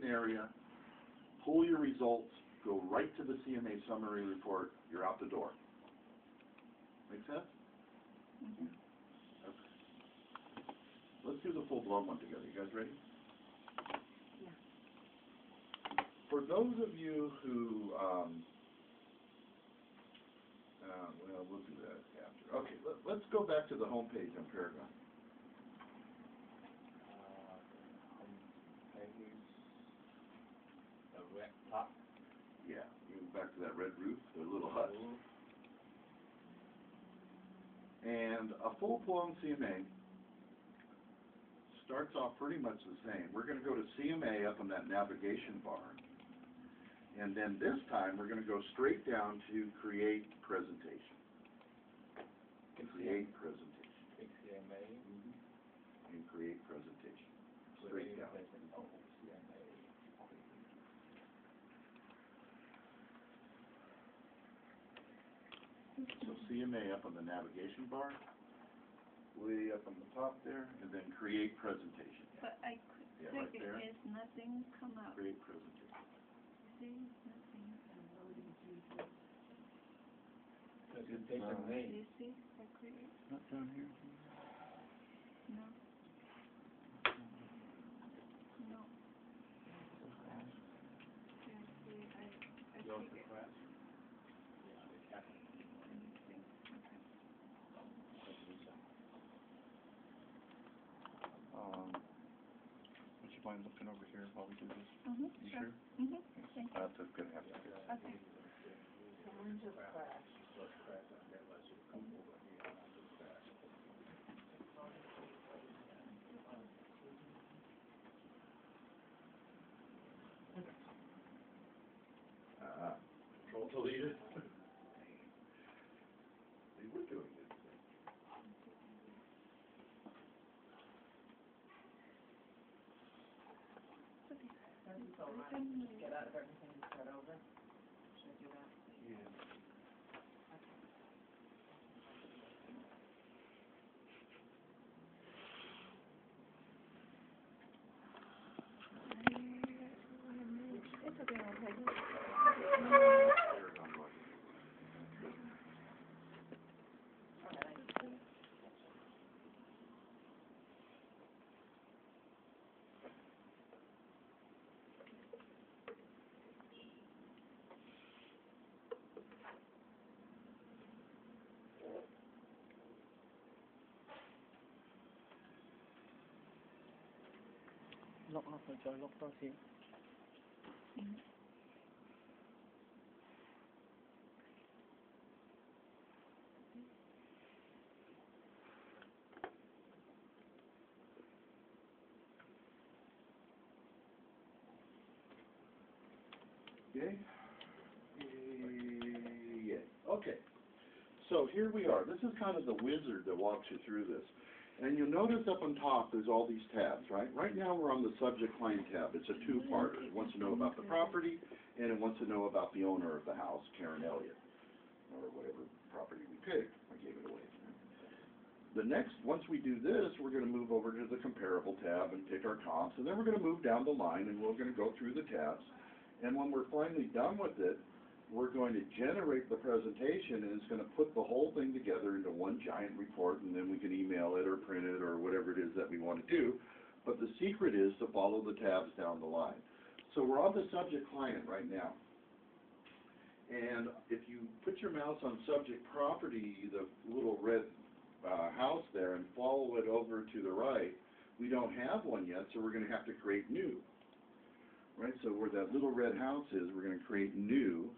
an area, pull your results, go right to the CMA summary report, you're out the door. Make sense? Mhm. Okay. Let's do the full-blown one together. You guys ready? Yeah. For those of you who, well, we'll do that after. Okay, let's go back to the home page on Paragon. The red top. Yeah, you go back to that red roof, the little hut. And a full-blown CMA starts off pretty much the same. We're going to go to CMA up on that navigation bar. And then this time, we're going to go straight down to Create Presentation. Create Presentation. CMA. And Create Presentation. Straight down. So CMA up on the navigation bar, way up on the top there, and then Create Presentation. But I Yeah, click right it, there. it's nothing come up. Create Presentation. See, nothing. Presentation Do name. you see? I create? Not down here. No. No. Yeah, see, I Go click to it. class. Yeah, they have it. Anything. Okay. Would you mind looking over here while we do this? Mhm. You Sure. sure? Mhm. Thank you. That's gonna have to be. Okay. Mine just crashed. Control deleted. They were doing it. So mine, just get out of everything and start over. Should I do that? Yeah. It's okay, I'll take it. Lọc học rồi trời lọc to xíu. Okay. Yeah. Okay. So here we are. This is kind of the wizard that walks you through this. And you'll notice up on top there's all these tabs, right? Right now we're on the subject client tab. It's a two-parter. It wants to know about the property, and it wants to know about the owner of the house, Karen Elliott, or whatever property we picked. I gave it away. The next, once we do this, we're going to move over to the comparable tab and pick our comps, and then we're going to move down the line, and we're going to go through the tabs. And when we're finally done with it, we're going to generate the presentation, and it's going to put the whole thing together into one giant report, and then we can email it or print it or whatever it is that we want to do. But the secret is to follow the tabs down the line. So we're on the subject client right now. And if you put your mouse on subject property, the little red house there, and follow it over to the right, we don't have one yet, so we're going to have to create new. Right, so where that little red house is, we're going to create new.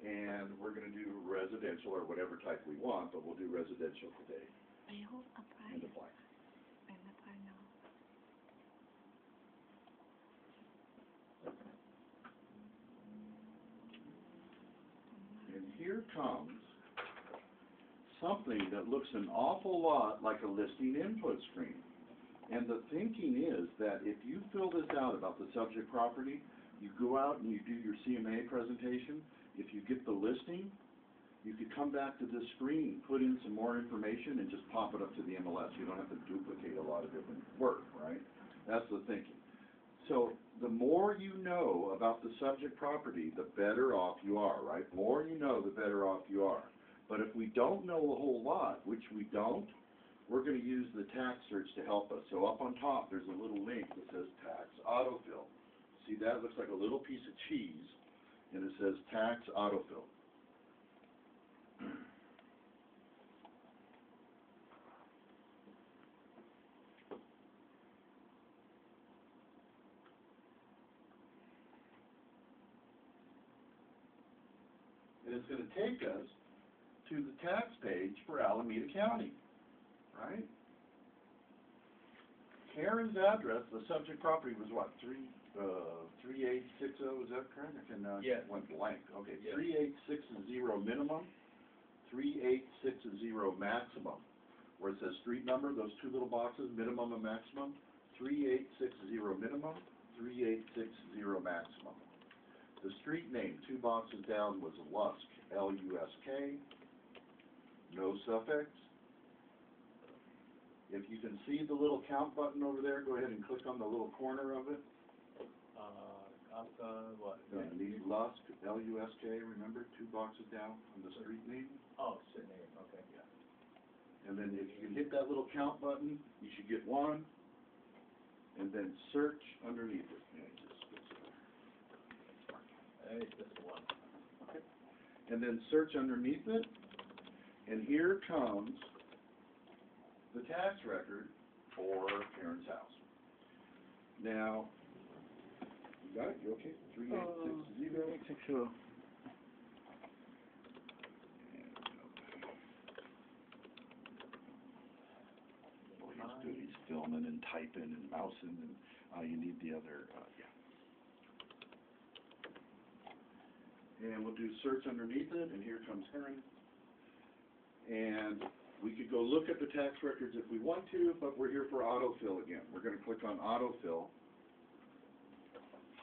And we're going to do residential or whatever type we want, but we'll do residential today. I hope apply. And apply. And apply now. And here comes something that looks an awful lot like a listing input screen. And the thinking is that if you fill this out about the subject property, you go out and you do your CMA presentation. If you get the listing, you could come back to this screen, put in some more information, and just pop it up to the MLS. You don't have to duplicate a lot of different work, right? That's the thinking. So the more you know about the subject property, the better off you are, right? The more you know, the better off you are. But if we don't know a whole lot, which we don't, we're going to use the tax search to help us. So up on top, there's a little link that says tax autofill. See that? It looks like a little piece of cheese, and it says tax autofill. And it's going to take us to the tax page for Alameda County, right? Karen's address, the subject property was what, 3860, is that correct? I can, Yes. went blank. Okay, Yes. 3860 minimum, 3860 maximum. Where it says street number, those two little boxes, minimum and maximum, 3860 minimum, 3860 maximum. The street name, two boxes down, was Lusk, L-U-S-K, no suffix. If you can see the little count button over there, go ahead and click on the little corner of it. What? Need Lusk, L-U-S-K, remember, two boxes down on the street name. Oh, street name, okay. And then if you can hit that little count button, you should get one, and then search underneath it. Yeah, just fix it. Hey, just one. And then search underneath it, and here comes the tax record for Karen's house. Now, you got it? You okay? 3860. 60. Oh, he's good. He's filming and typing and mousing, and you need the other, yeah. And we'll do search underneath it, and here comes Karen. And we could go look at the tax records if we want to, but we're here for autofill again. We're going to click on autofill.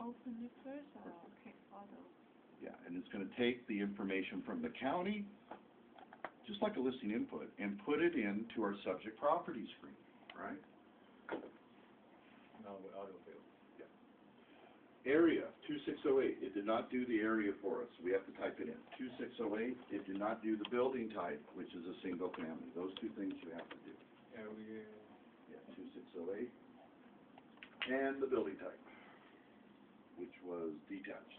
Open it first or click photo? Yeah, and it's going to take the information from the county, just like a listing input, and put it into our subject property screen, right? Now we autofill. Area, 2608, it did not do the area for us. We have to type it in. 2608, it did not do the building type, which is a single family. Those two things you have to do. Area. Yeah, 2608. And the building type, which was detached.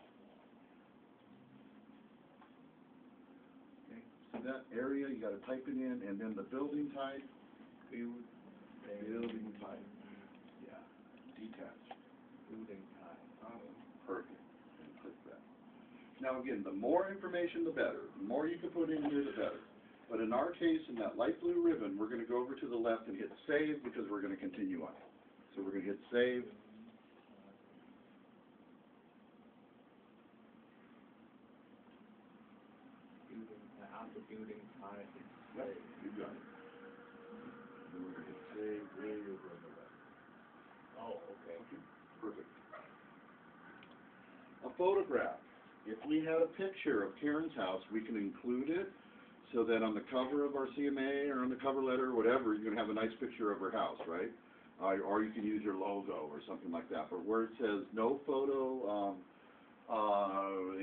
Okay, see that area, you gotta type it in, and then the building type, building type, yeah, detached. Building type. Perfect, and click that. Now again, the more information, the better. The more you can put in here, the better. But in our case, in that light blue ribbon, we're gonna go over to the left and hit save, because we're gonna continue on. So we're gonna hit save. After building type. Yep, you got it. Then we're gonna hit save, way over on the left. Oh, okay. Perfect. A photograph. If we had a picture of Karen's house, we can include it so that on the cover of our CMA or on the cover letter or whatever, you're gonna have a nice picture of her house, right? Or you can use your logo or something like that. But where it says no photo,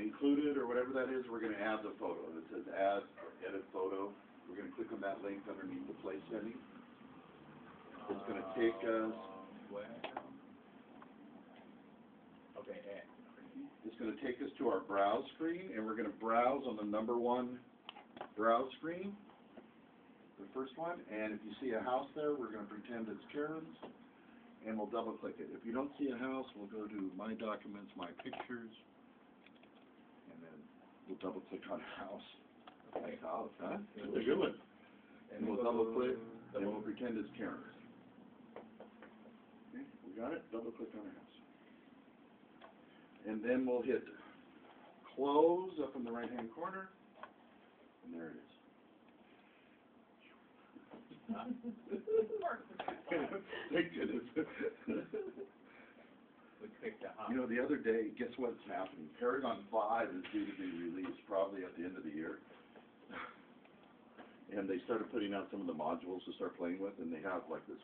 included or whatever that is, we're gonna add the photo. It says add or edit photo. We're gonna click on that link underneath the place setting. It's gonna take us, Where? Okay, add. it's gonna take us to our browse screen, and we're gonna browse on the number one browse screen, the first one, and if you see a house there, we're gonna pretend it's Karen's, and we'll double click it. If you don't see a house, we'll go to My Documents, My Pictures, and then we'll double click on house. Nice house, huh? That's a good one. And we'll double click, and we'll pretend it's Karen's. Okay, we got it? Double click on her house. And then we'll hit close up in the right-hand corner, and there it is. Huh? Thank goodness. We click the house. You know, the other day, guess what's happening? Paragon 5 is due to be released probably at the end of the year. and they started putting out some of the modules to start playing with, and they have like this